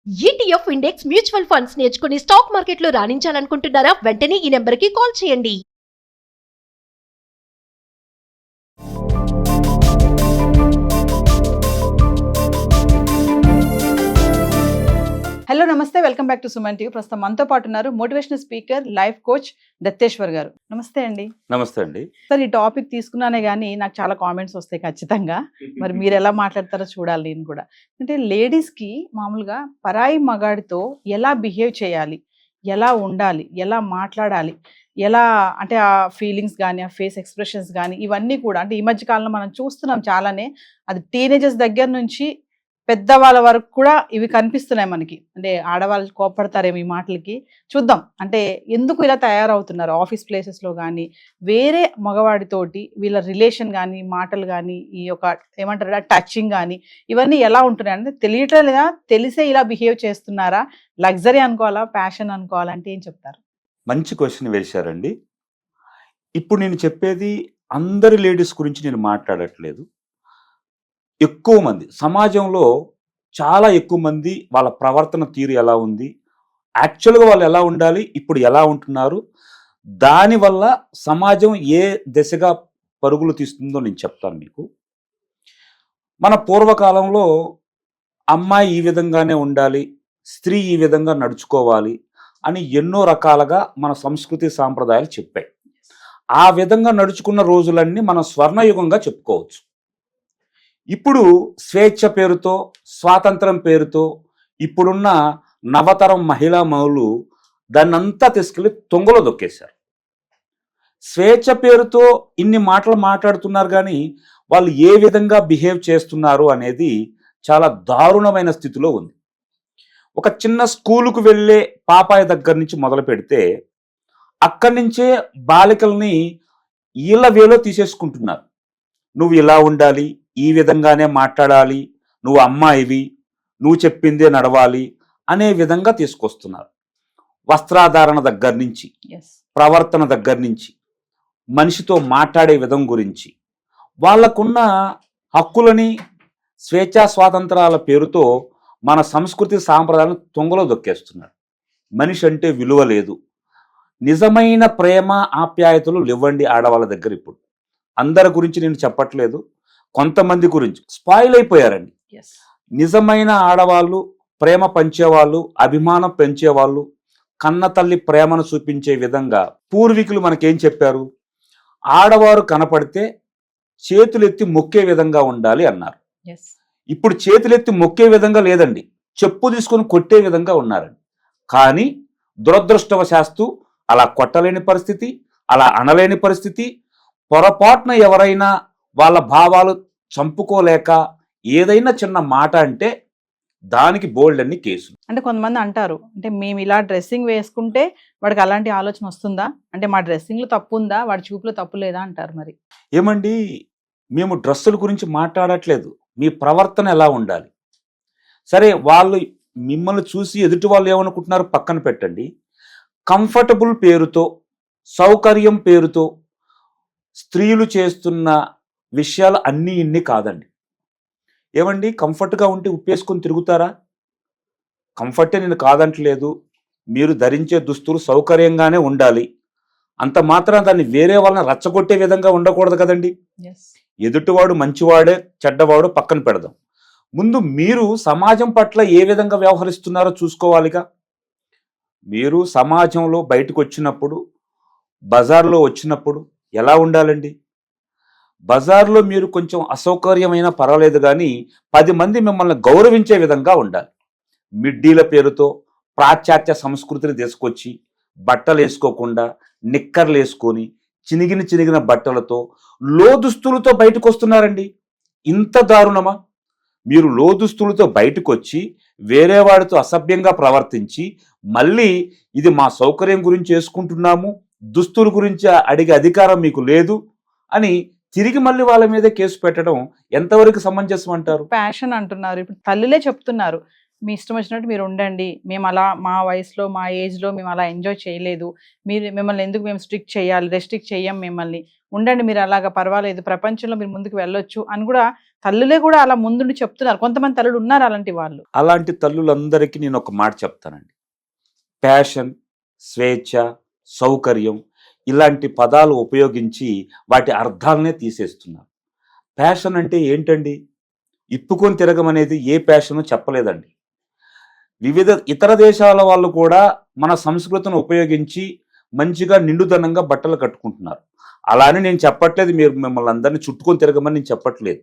ETF index mutual funds నేర్చుకుని stock మార్కెట్లో రాణించాలనుకుంటున్నారా? వెంటనే ఈ నెంబర్కి కాల్ చేయండి. హలో నమస్తే, welcome back to Suman TV. ప్రస్తుతం మనతో పాటు ఉన్నారు మోటివేషనల్ స్పీకర్, లైఫ్ కోచ్ దత్తేశ్వర్ గారు. నమస్తే అండి. నమస్తే అండి. సార్, ఈ టాపిక్ తీసుకున్నానే కానీ నాకు చాలా కామెంట్స్ వస్తాయి ఖచ్చితంగా. మరి మీరు ఎలా మాట్లాడతారో చూడాలి నేను కూడా. అంటే లేడీస్కి మామూలుగా పరాయి మగాడితో ఎలా బిహేవ్ చేయాలి, ఎలా ఉండాలి, ఎలా మాట్లాడాలి, ఎలా అంటే ఆ ఫీలింగ్స్ కానీ ఆ ఫేస్ ఎక్స్ప్రెషన్స్ కానీ ఇవన్నీ కూడా అంటే ఈ మధ్య కాలంలో మనం చూస్తున్నాం చాలానే. అది టీనేజర్స్ దగ్గర నుంచి పెద్దవాళ్ళ వరకు కూడా ఇవి కనిపిస్తున్నాయి మనకి. అంటే ఆడవాళ్ళు కోపడతారేమో ఈ మాటలకి. చూద్దాం అంటే ఎందుకు ఇలా తయారవుతున్నారు ఆఫీస్ ప్లేసెస్లో కానీ, వేరే మగవాడితోటి వీళ్ళ రిలేషన్ కానీ, మాటలు కానీ, ఈ యొక్క ఏమంటారు టచింగ్ కానీ ఇవన్నీ ఎలా ఉంటున్నాయి అంటే తెలియటం లేదా, తెలిసే ఇలా బిహేవ్ చేస్తున్నారా, లగ్జరీ అనుకోవాలా, ప్యాషన్ అనుకోవాలా, అంటే ఏం చెప్తారు? మంచి క్వశ్చన్ వేశారండి. ఇప్పుడు నేను చెప్పేది అందరి లేడీస్ గురించి నేను మాట్లాడట్లేదు. ఎక్కువ మంది సమాజంలో చాలా ఎక్కువ మంది వాళ్ళ ప్రవర్తన తీరు ఎలా ఉంది, యాక్చువల్గా వాళ్ళు ఎలా ఉండాలి, ఇప్పుడు ఎలా ఉంటున్నారు, దానివల్ల సమాజం ఏ దిశగా పరుగులు తీస్తుందో నేను చెప్తాను మీకు. మన పూర్వకాలంలో అమ్మాయి ఈ విధంగానే ఉండాలి, స్త్రీ ఈ విధంగా నడుచుకోవాలి అని ఎన్నో రకాలుగా మన సంస్కృతి సాంప్రదాయాలు చెప్పాయి. ఆ విధంగా నడుచుకున్న రోజులన్నీ మనం స్వర్ణయుగంగా చెప్పుకోవచ్చు. ఇప్పుడు స్వేచ్ఛ పేరుతో, స్వాతంత్రం పేరుతో ఇప్పుడున్న నవతరం మహిళా మనులు దాన్నంతా తీసుకెళ్ళి తొంగలో దొక్కేశారు. స్వేచ్ఛ పేరుతో ఇన్ని మాటలు మాట్లాడుతున్నారు కానీ వాళ్ళు ఏ విధంగా బిహేవ్ చేస్తున్నారు అనేది చాలా దారుణమైన స్థితిలో ఉంది. ఒక చిన్న స్కూలుకు వెళ్ళే పాపాయి దగ్గర నుంచి మొదలు పెడితే అక్కడి నుంచే బాలికల్ని ఈళ్ళ వేలో తీసేసుకుంటున్నారు. నువ్వు ఇలా ఉండాలి, ఈ విధంగానే మాట్లాడాలి, నువ్వు అమ్మాయివి, నువ్వు చెప్పిందే నడవాలి అనే విధంగా తీసుకొస్తున్నారు. వస్త్రాధారణ దగ్గర నుంచి, ప్రవర్తన దగ్గర నుంచి, మనిషితో మాట్లాడే విధం గురించి, వాళ్ళకున్న హక్కులని స్వేచ్ఛా స్వాతంత్రాల పేరుతో మన సంస్కృతి సాంప్రదాయాలను తొంగలో దొక్కేస్తున్నారు. మనిషి అంటే విలువ లేదు. నిజమైన ప్రేమ ఆప్యాయతలు లేవండి ఆడవాళ్ళ దగ్గర. ఇప్పుడు అందరి గురించి నేను చెప్పట్లేదు, కొంతమంది గురించి స్పాయిల్ అయిపోయారండి. నిజమైన ఆడవాళ్ళు, ప్రేమ పంచేవాళ్ళు, అభిమానం పెంచేవాళ్ళు, కన్న తల్లి ప్రేమను చూపించే విధంగా పూర్వీకులు మనకేం చెప్పారు? ఆడవారు కనపడితే చేతులెత్తి మొక్కే విధంగా ఉండాలి అన్నారు. ఇప్పుడు చేతులెత్తి మొక్కే విధంగా లేదండి, చెప్పు తీసుకొని కొట్టే విధంగా ఉన్నారండి. కానీ దురదృష్టవశాస్తు అలా కొట్టలేని పరిస్థితి, అలా అనలేని పరిస్థితి. పొరపాటున ఎవరైనా వాళ్ళ భావాలు చంపుకోలేక ఏదైనా చిన్న మాట అంటే దానికి బోల్డ్ అన్ని కేసులు. అంటే కొంతమంది అంటారు, అంటే మేము ఇలా డ్రెస్సింగ్ వేసుకుంటే వాడికి అలాంటి ఆలోచన వస్తుందా, అంటే మా డ్రెస్సింగ్లో తప్పు ఉందా, వాడి చూపులో తప్పు లేదా అంటారు. మరి ఏమండి, మేము డ్రెస్సుల గురించి మాట్లాడట్లేదు, మీ ప్రవర్తన ఎలా ఉండాలి. సరే, వాళ్ళు మిమ్మల్ని చూసి ఎదుటి వాళ్ళు ఏమనుకుంటున్నారు పక్కన పెట్టండి. కంఫర్టబుల్ పేరుతో, సౌకర్యం పేరుతో స్త్రీలు చేస్తున్న విషయాలు అన్నీ ఇన్ని కాదండి. ఏమండి, కంఫర్ట్గా ఉంటే ఉప్పేసుకొని తిరుగుతారా? కంఫర్టే నేను కాదంటలేదు, మీరు ధరించే దుస్తులు సౌకర్యంగానే ఉండాలి. అంత మాత్రం దాన్ని వేరే వాళ్ళని రచ్చగొట్టే విధంగా ఉండకూడదు కదండి. ఎదుటివాడు మంచివాడే చెడ్డవాడు పక్కన పెడదాం, ముందు మీరు సమాజం పట్ల ఏ విధంగా వ్యవహరిస్తున్నారో చూసుకోవాలిగా. మీరు సమాజంలో బయటకు వచ్చినప్పుడు, బజార్లో వచ్చినప్పుడు ఎలా ఉండాలండి? బజార్లో మీరు కొంచెం అసౌకర్యమైనా పర్వాలేదు కానీ 10 మంది మిమ్మల్ని గౌరవించే విధంగా ఉండాలి. మిడ్డీల పేరుతో పాశ్చాత్య సంస్కృతిని తీసుకొచ్చి బట్టలు వేసుకోకుండా నిక్కర్లు వేసుకొని చినిగిన బట్టలతో లోదుస్తులతో బయటకు వస్తున్నారండి. ఇంత దారుణమా? మీరు లోదుస్తులతో బయటకు వచ్చి వేరే వాడితో అసభ్యంగా ప్రవర్తించి మళ్ళీ ఇది మా సౌకర్యం గురించి వేసుకుంటున్నాము, దుస్తుల గురించి అడిగే అధికారం మీకు లేదు అని తిరిగి మళ్ళీ వాళ్ళ మీద కేసు పెట్టడం ఎంతవరకు సమంజసం అంటారు? ప్యాషన్ అంటున్నారు, ఇప్పుడు తల్లులే చెప్తున్నారు, మీ ఇష్టం వచ్చినట్టు మీరు ఉండండి, మేము అలా మా వయసులో మా ఏజ్లో మేము అలా ఎంజాయ్ చేయలేదు, మిమ్మల్ని ఎందుకు మేము స్ట్రిక్ట్ చేయాలి, రెస్ట్రిక్ట్ చేయం మిమ్మల్ని, ఉండండి మీరు అలాగా పర్వాలేదు, ప్రపంచంలో మీరు ముందుకు వెళ్ళొచ్చు అని కూడా తల్లులే కూడా అలా ముందుండి చెప్తున్నారు. కొంతమంది తల్లులు ఉన్నారు అలాంటి వాళ్ళు. అలాంటి తల్లులందరికీ నేను ఒక మాట చెప్తానండి. ప్యాషన్, స్వేచ్ఛ, సౌకర్యం ఇలాంటి పదాలు ఉపయోగించి వాటి అర్థాలనే తీసేస్తున్నారు. ప్యాషన్ అంటే ఏంటండి? ఇప్పుకొని తిరగమనేది ఏ ప్యాషను చెప్పలేదండి. వివిధ ఇతర దేశాల వాళ్ళు కూడా మన సంస్కృతిని ఉపయోగించి మంచిగా నిండుదనంగా బట్టలు కట్టుకుంటున్నారు. అలానే నేను చెప్పట్లేదు మీరు మిమ్మల్ని అందరినీ చుట్టుకొని తిరగమని నేను చెప్పట్లేదు.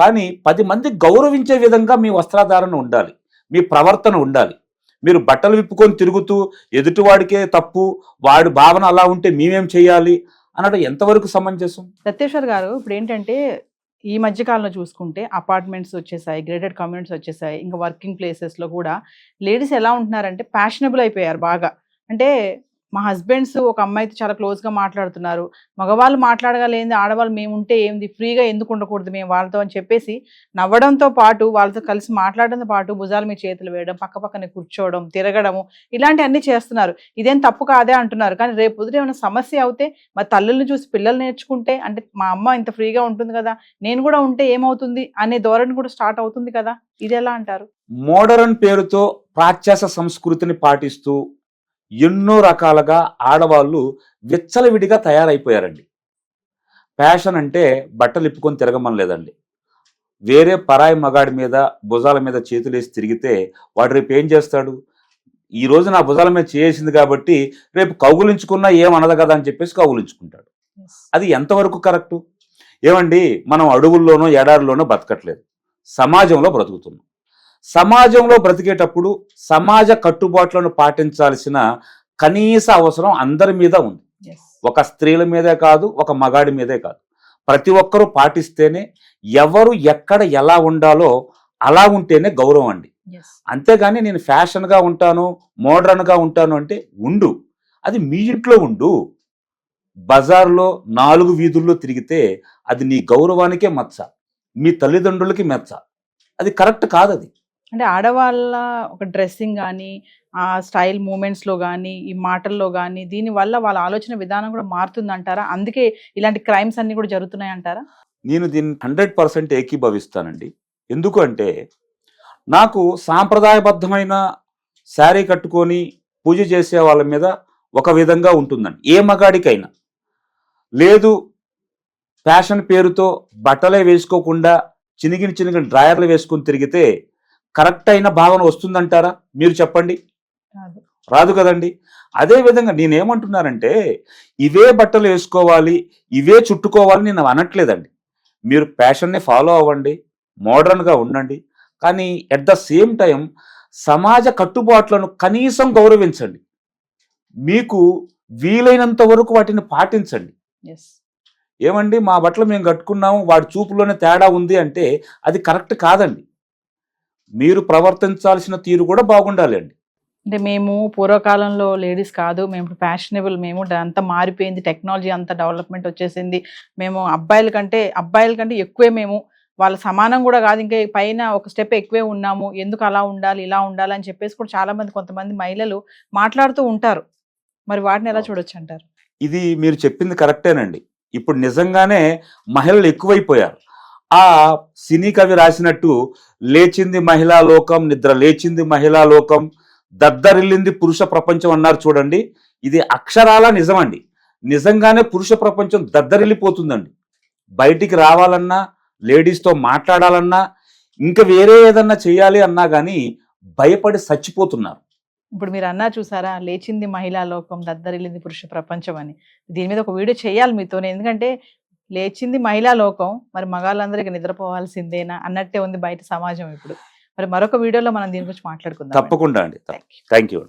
కానీ 10 మంది గౌరవించే విధంగా మీ వస్త్రధారణ ఉండాలి, మీ ప్రవర్తన ఉండాలి. మీరు బట్టలు విప్పుకొని తిరుగుతూ ఎదుటివాడికే తప్పు, వాడి భావన అలా ఉంటే మేమేం చేయాలి అనడం ఎంతవరకు సమంజసం? సత్యేశ్వర్ గారు, ఇప్పుడు ఏంటంటే ఈ మధ్య కాలంలో చూసుకుంటే అపార్ట్మెంట్స్ వచ్చేసాయి, గ్రేడెడ్ కమ్యూనిటీస్ వచ్చేసాయి, ఇంకా వర్కింగ్ ప్లేసెస్లో కూడా లేడీస్ ఎలా ఉంటున్నారంటే ఫ్యాషనబుల్ అయిపోయారు బాగా. అంటే మా హస్బెండ్స్ ఒక అమ్మాయితో చాలా క్లోజ్గా మాట్లాడుతున్నారు, మగవాళ్ళు మాట్లాడగలేంది ఆడవాళ్ళు మేము ఉంటే ఏంది, ఫ్రీగా ఎందుకు ఉండకూడదు మేము వాళ్ళతో అని చెప్పేసి నవ్వడంతో పాటు వాళ్ళతో కలిసి మాట్లాడడంతో పాటు భుజాల మీద చేతులు వేయడం, పక్క పక్కనే కూర్చోవడం, తిరగడము, ఇలాంటివన్నీ చేస్తున్నారు. ఇదేం తప్పు కాదే అంటున్నారు. కానీ రేపు పొద్దుట ఏమైనా సమస్య అవుతే మా తల్లుల్ని చూసి పిల్లలు నేర్చుకుంటే, అంటే మా అమ్మ ఇంత ఫ్రీగా ఉంటుంది కదా, నేను కూడా ఉంటే ఏమవుతుంది అనే ధోరణి కూడా స్టార్ట్ అవుతుంది కదా, ఇది ఎలా అంటారు? మోడర్న్ పేరుతో ప్రాచ్యాస సంస్కృతిని పాటిస్తూ ఎన్నో రకాలుగా ఆడవాళ్ళు విచ్చలవిడిగా తయారైపోయారండి. ఫ్యాషన్ అంటే బట్టలు ఇప్పుకొని తిరగమని లేదండి. వేరే పరాయి మగాడి మీద భుజాల మీద చేతులేసి తిరిగితే వాడు రేపు ఏం చేస్తాడు? ఈ రోజు నా భుజాల మీద చేసింది కాబట్టి రేపు కౌగులించుకున్నా ఏమనదు కదా అని చెప్పేసి కౌగులించుకుంటాడు. అది ఎంతవరకు కరెక్టు? ఏమండి, మనం అడవుల్లోనో ఎడారిలోనో బతకట్లేదు, సమాజంలో బ్రతుకుతున్నాం. సమాజంలో బ్రతికేటప్పుడు సమాజ కట్టుబాట్లను పాటించాల్సిన కనీస అవసరం అందరి మీద ఉంది. ఒక స్త్రీల మీదే కాదు, ఒక మగాడి మీదే కాదు, ప్రతి ఒక్కరూ పాటిస్తేనే ఎవరు ఎక్కడ ఎలా ఉండాలో అలా ఉంటేనే గౌరవం అండి. అంతేగాని నేను ఫ్యాషన్గా ఉంటాను, మోడర్న్గా ఉంటాను అంటే ఉండు, అది మీ ఇంట్లో ఉండు. బజార్లో 4 వీధుల్లో తిరిగితే అది నీ గౌరవానికే మచ్చ, మీ తల్లిదండ్రులకి మెచ్చ. అది కరెక్ట్ కాదు. అది అంటే ఆడవాళ్ళ ఒక డ్రెస్సింగ్ కానీ, ఆ స్టైల్ మూమెంట్స్లో కానీ, ఈ మాటల్లో కానీ, దీనివల్ల వాళ్ళ ఆలోచన విధానం కూడా మారుతుందంటారా? అందుకే ఇలాంటి క్రైమ్స్ అన్ని కూడా జరుగుతున్నాయి అంటారా? నేను దీన్ని 100% ఏకీభవిస్తానండి. ఎందుకు అంటే నాకు సాంప్రదాయబద్ధమైన శారీ కట్టుకొని పూజ చేసే వాళ్ళ మీద ఒక విధంగా ఉంటుందండి, ఏ మగాడికైనా. లేదు ఫ్యాషన్ పేరుతో బట్టలే వేసుకోకుండా చినిగిన డ్రాయర్లు వేసుకొని తిరిగితే కరెక్ట్ అయిన భావన వస్తుందంటారా? మీరు చెప్పండి. రాదు కదండి. అదేవిధంగా నేనేమంటున్నానంటే ఇవే బట్టలు వేసుకోవాలి, ఇవే చుట్టుకోవాలి నేను అనట్లేదండి. మీరు ఫ్యాషన్ని ఫాలో అవ్వండి, మోడర్న్గా ఉండండి, కానీ ఎట్ ద సేమ్ టైం సమాజ కట్టుబాట్లను కనీసం గౌరవించండి. మీకు వీలైనంత వరకు వాటిని పాటించండి. ఏమండి, మా బట్టలు మేము కట్టుకున్నాము, వాడి చూపులోనే తేడా ఉంది అంటే అది కరెక్ట్ కాదండి. మీరు ప్రవర్తించాల్సిన తీరు కూడా బాగుండాలి అండి. అంటే మేము పూర్వకాలంలో లేడీస్ కాదు, మేము ఫ్యాషనబుల్, మేము అంతా మారిపోయింది, టెక్నాలజీ అంతా డెవలప్మెంట్ వచ్చేసింది, మేము అబ్బాయిల కంటే ఎక్కువే, మేము వాళ్ళ సమానం కూడా కాదు, ఇంకా పైన ఒక స్టెప్ ఎక్కువే ఉన్నాము, ఎందుకు అలా ఉండాలి ఇలా ఉండాలి అని చెప్పేసి కూడా చాలా మంది, కొంతమంది మహిళలు మాట్లాడుతూ ఉంటారు. మరి వాటిని ఎలా చూడొచ్చు అంటారు? ఇది మీరు చెప్పింది కరెక్టేనండి. ఇప్పుడు నిజంగానే మహిళలు ఎక్కువైపోయారు. ఆ సినీ కవి రాసినట్టు లేచింది మహిళా లోకం, నిద్ర లేచింది మహిళా లోకం, దద్దరిల్లింది పురుష ప్రపంచం అన్నారు చూడండి. ఇది అక్షరాల నిజమండి. నిజంగానే పురుష ప్రపంచం దద్దరిల్లిపోతుందండి. బయటికి రావాలన్నా, లేడీస్తో మాట్లాడాలన్నా, ఇంకా వేరే ఏదన్నా చేయాలి అన్నా కానీ భయపడి చచ్చిపోతున్నారు. ఇప్పుడు మీరు అన్నా చూసారా, లేచింది మహిళా లోకం, దద్దరిల్లింది పురుష ప్రపంచం అని. దీని మీద ఒక వీడియో చేయాలి మీతోనే, ఎందుకంటే లేచింది మహిళా లోకం, మరి మగాళ్ళందరికీ నిద్రపోవాల్సిందేనా అన్నట్టే ఉంది బయట సమాజం ఇప్పుడు. మరి మరొక వీడియోలో మనం దీని గురించి మాట్లాడుకుందాం. తప్పకుండా అండి. Thank you.